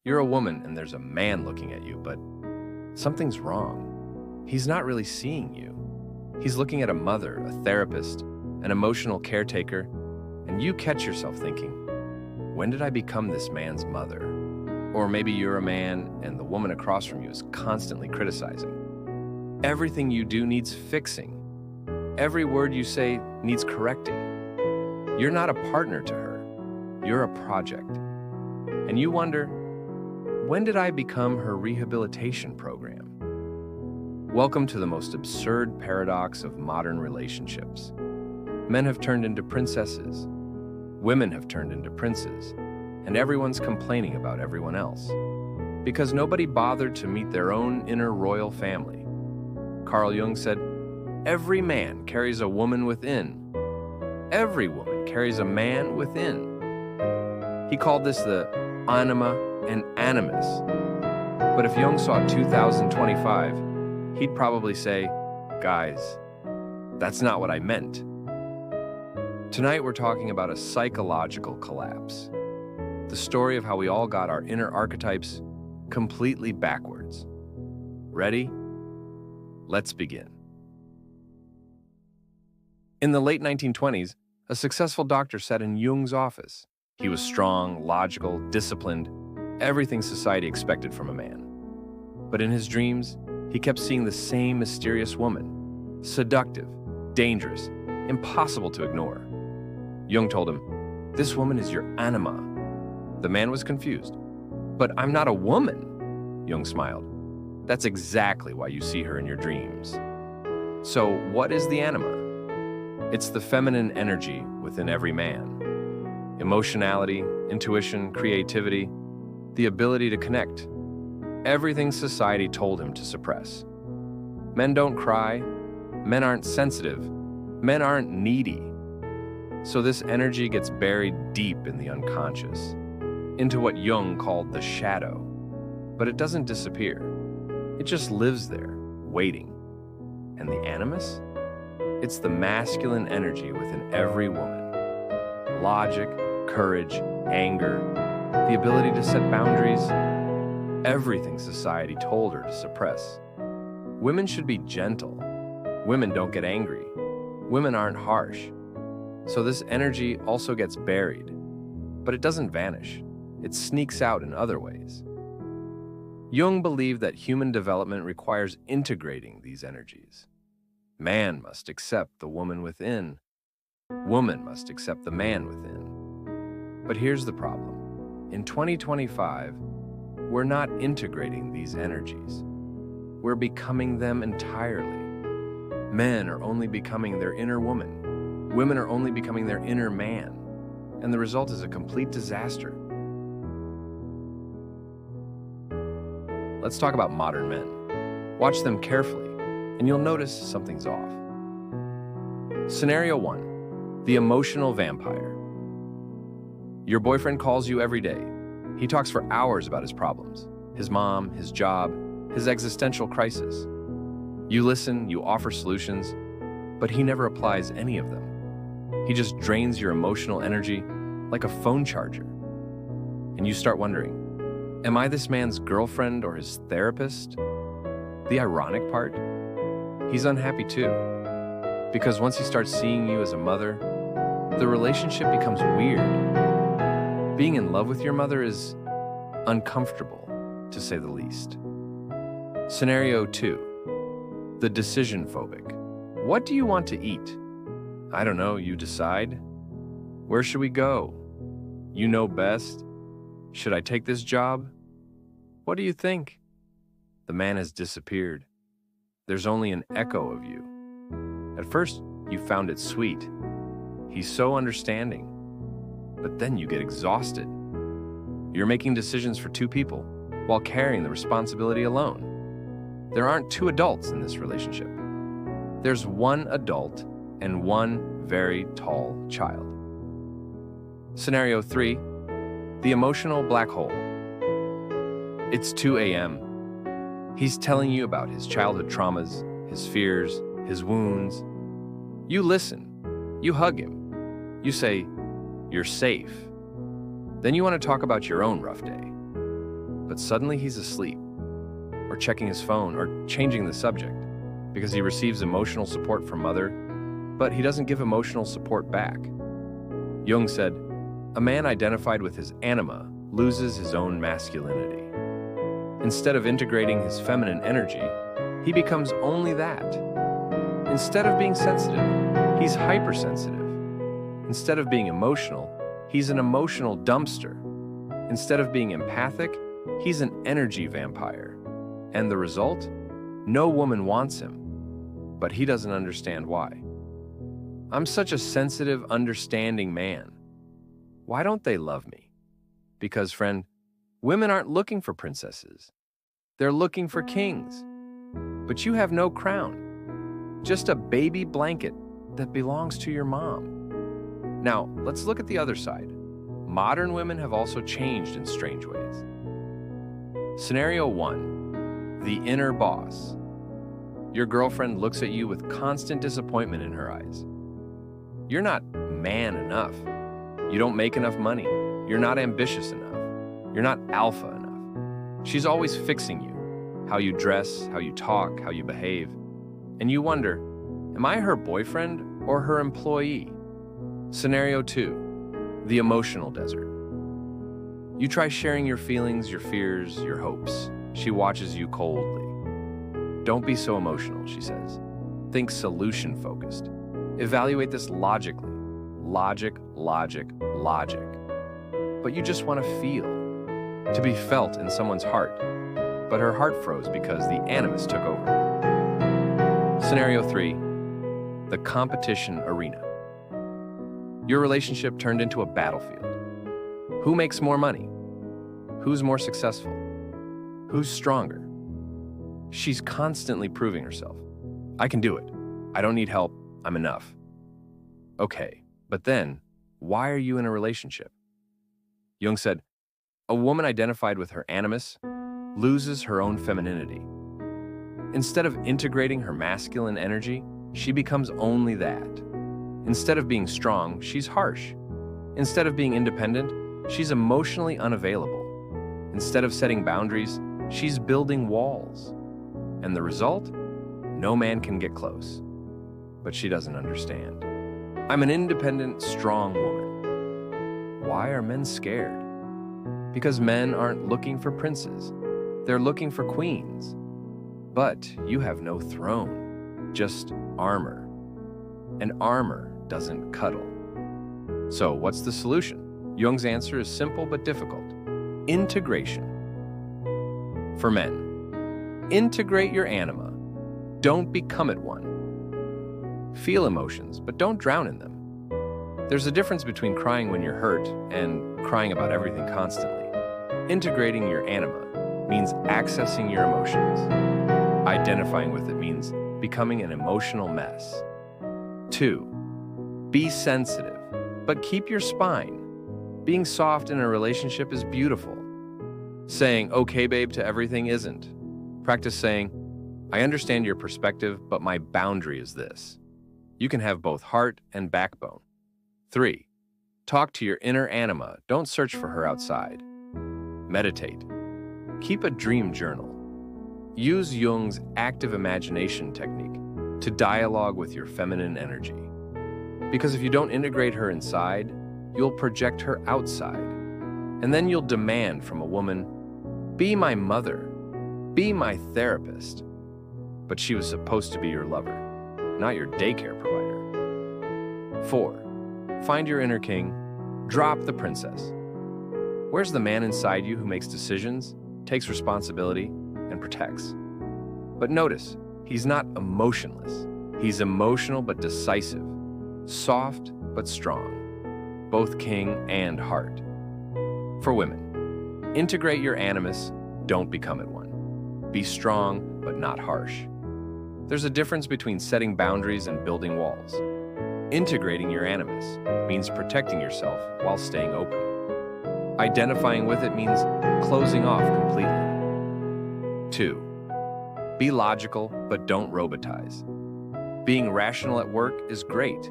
You're a woman and there's a man looking at you, but something's wrong. He's not really seeing you. He's looking at a mother, a therapist, an emotional caretaker, and you catch yourself thinking, when did I become this man's mother? Or maybe you're a man and the woman across from you is constantly criticizing. Everything you do needs fixing. Every word you say needs correcting. You're not a partner to her. You're a project. And you wonder, when did I become her rehabilitation program? Welcome to the most absurd paradox of modern relationships. Men have turned into princesses. Women have turned into princes. And everyone's complaining about everyone else. Because nobody bothered to meet their own inner royal family. Carl Jung said, every man carries a woman within. Every woman carries a man within. He called this the Anima and Animus. But if Jung saw 2025, he'd probably say, guys, that's not what I meant. Tonight we're talking about a psychological collapse. The story of how we all got our inner archetypes completely backwards. Ready? Let's begin. In the late 1920s, a successful doctor sat in Jung's office. He was strong, logical, disciplined, everything society expected from a man. But in his dreams, he kept seeing the same mysterious woman, seductive, dangerous, impossible to ignore. Jung told him, "This woman is your anima." The man was confused. "But I'm not a woman," Jung smiled. "That's exactly why you see her in your dreams." So, what is the anima? It's the feminine energy within every man. Emotionality, intuition, creativity, the ability to connect. Everything society told him to suppress. Men don't cry. Men aren't sensitive. Men aren't needy. So this energy gets buried deep in the unconscious, into what Jung called the shadow. But it doesn't disappear. It just lives there, waiting. And the animus? It's the masculine energy within every woman. Logic, courage, anger, the ability to set boundaries, everything society told her to suppress. Women should be gentle. Women don't get angry. Women aren't harsh. So this energy also gets buried. But it doesn't vanish. It sneaks out in other ways. Jung believed that human development requires integrating these energies. Man must accept the woman within. Woman must accept the man within. But here's the problem. In 2025, we're not integrating these energies. We're becoming them entirely. Men are only becoming their inner woman. Women are only becoming their inner man. And the result is a complete disaster. Let's talk about modern men. Watch them carefully, and you'll notice something's off. Scenario 1, the emotional vampire. Your boyfriend calls you every day. He talks for hours about his problems, his mom, his job, his existential crisis. You listen, you offer solutions, but he never applies any of them. He just drains your emotional energy like a phone charger. And you start wondering, am I this man's girlfriend or his therapist? The ironic part? He's unhappy too. Because once he starts seeing you as a mother, the relationship becomes weird. Being in love with your mother is uncomfortable, to say the least. Scenario 2, the decision phobic. What do you want to eat? I don't know, you decide. Where should we go? You know best. Should I take this job? What do you think? The man has disappeared. There's only an echo of you. At first, you found it sweet. He's so understanding. But then you get exhausted. You're making decisions for two people while carrying the responsibility alone. There aren't two adults in this relationship. There's one adult and one very tall child. Scenario 3, the emotional black hole. It's 2 a.m. He's telling you about his childhood traumas, his fears, his wounds. You listen. You hug him. You say, "You're safe." Then you want to talk about your own rough day. but suddenly he's asleep, or checking his phone, or changing the subject because he receives emotional support from mother, but he doesn't give emotional support back. Jung said, a man identified with his anima loses his own masculinity. Instead of integrating his feminine energy, he becomes only that. Instead of being sensitive, he's hypersensitive. Instead of being emotional, he's an emotional dumpster. Instead of being empathic, he's an energy vampire. And the result? No woman wants him, but he doesn't understand why. I'm such a sensitive, understanding man. Why don't they love me? Because, friend, women aren't looking for princesses. They're looking for kings. But you have no crown, just a baby blanket that belongs to your mom. Now, let's look at the other side. Modern women have also changed in strange ways. Scenario 1, the inner boss. Your girlfriend looks at you with constant disappointment in her eyes. You're not man enough. You don't make enough money. You're not ambitious enough. You're not alpha enough. She's always fixing you, how you dress, how you talk, how you behave. And you wonder, am I her boyfriend or her employee? Scenario 2, the emotional desert. You try sharing your feelings, your fears, your hopes. She watches you coldly. Don't be so emotional, she says. Think solution-focused. Evaluate this logically. Logic, logic, logic. But you just want to feel, to be felt in someone's heart. But her heart froze because the animus took over. Scenario 3, the competition arena. Your relationship turned into a battlefield. Who makes more money? Who's more successful? Who's stronger? She's constantly proving herself. I can do it. I don't need help. I'm enough. Okay, but then, why are you in a relationship? Jung said, a woman identified with her animus loses her own femininity. Instead of integrating her masculine energy, she becomes only that. Instead of being strong, she's harsh. Instead of being independent, she's emotionally unavailable. Instead of setting boundaries, she's building walls. And the result? No man can get close. But she doesn't understand. I'm an independent, strong woman. Why are men scared? Because men aren't looking for princes. They're looking for queens. But you have no throne, just armor. And armor doesn't cuddle. So what's the solution? Jung's answer is simple but difficult. Integration. For men, integrate your anima. Don't become it one. Feel emotions, but don't drown in them. There's a difference between crying when you're hurt and crying about everything constantly. Integrating your anima means accessing your emotions. Identifying with it means becoming an emotional mess. 2, be sensitive, but keep your spine. Being soft in a relationship is beautiful. Saying, okay, babe, to everything isn't. Practice saying, I understand your perspective, but my boundary is this. You can have both heart and backbone. 3, talk to your inner anima. Don't search for her outside. Meditate. Keep a dream journal. Use Jung's active imagination technique to dialogue with your feminine energy. Because if you don't integrate her inside, you'll project her outside. And then you'll demand from a woman, be my mother, be my therapist. But she was supposed to be your lover, not your daycare provider. 4, find your inner king, drop the princess. Where's the man inside you who makes decisions, takes responsibility, and protects? But notice, he's not emotionless. He's emotional but decisive, soft but strong, both king and heart. For women, integrate your animus, don't become it one. Be strong but not harsh. There's a difference between setting boundaries and building walls. Integrating your animus means protecting yourself while staying open. Identifying with it means closing off completely. 2, be logical, but don't robotize. Being rational at work is great.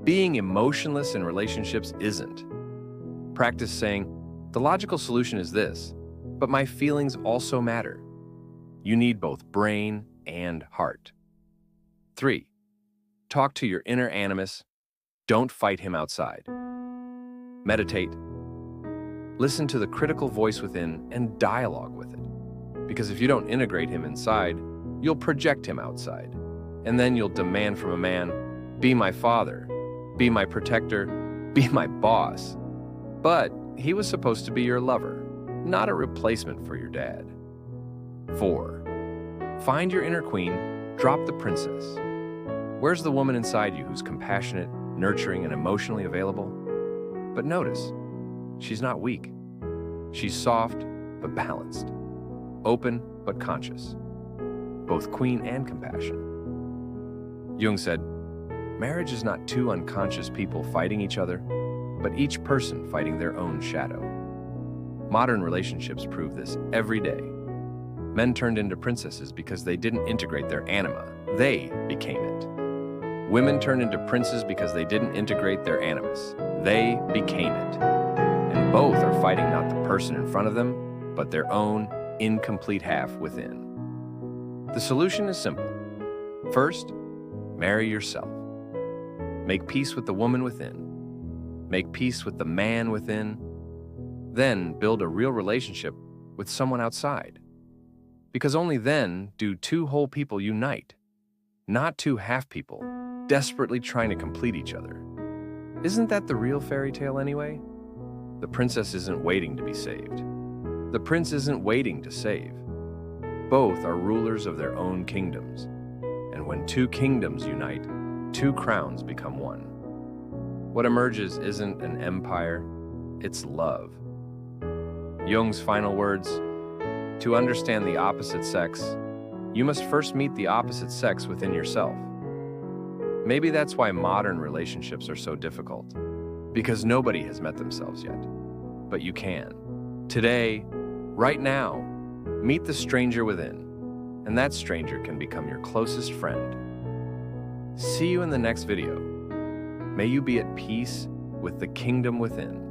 Being emotionless in relationships isn't. Practice saying, the logical solution is this, But my feelings also matter. You need both brain and heart. 3. Talk to your inner animus. Don't fight him outside. Meditate. Listen to the critical voice within and dialogue with it. Because if you don't integrate him inside, you'll project him outside. And then you'll demand from a man, be my father, be my protector, be my boss. But he was supposed to be your lover, not a replacement for your dad. 4. Find your inner queen, drop the princess. Where's the woman inside you who's compassionate, nurturing, and emotionally available? But notice, she's not weak. She's soft, but balanced. Open, but conscious. Both queen and compassion. Jung said, marriage is not two unconscious people fighting each other, but each person fighting their own shadow. Modern relationships prove this every day. Men turned into princesses because they didn't integrate their anima. They became it. Women turned into princes because they didn't integrate their animus. They became it. And both are fighting not the person in front of them, but their own incomplete half within. The solution is simple. First, marry yourself. Make peace with the woman within. Make peace with the man within. Then build a real relationship with someone outside. Because only then do two whole people unite, not two half people desperately trying to complete each other. Isn't that the real fairy tale anyway? The princess isn't waiting to be saved. The prince isn't waiting to save. Both are rulers of their own kingdoms. And when two kingdoms unite, two crowns become one. What emerges isn't an empire, it's love. Jung's final words, to understand the opposite sex, you must first meet the opposite sex within yourself. Maybe that's why modern relationships are so difficult, because nobody has met themselves yet. But you can. Today, right now, meet the stranger within, and that stranger can become your closest friend. See you in the next video. May you be at peace with the kingdom within.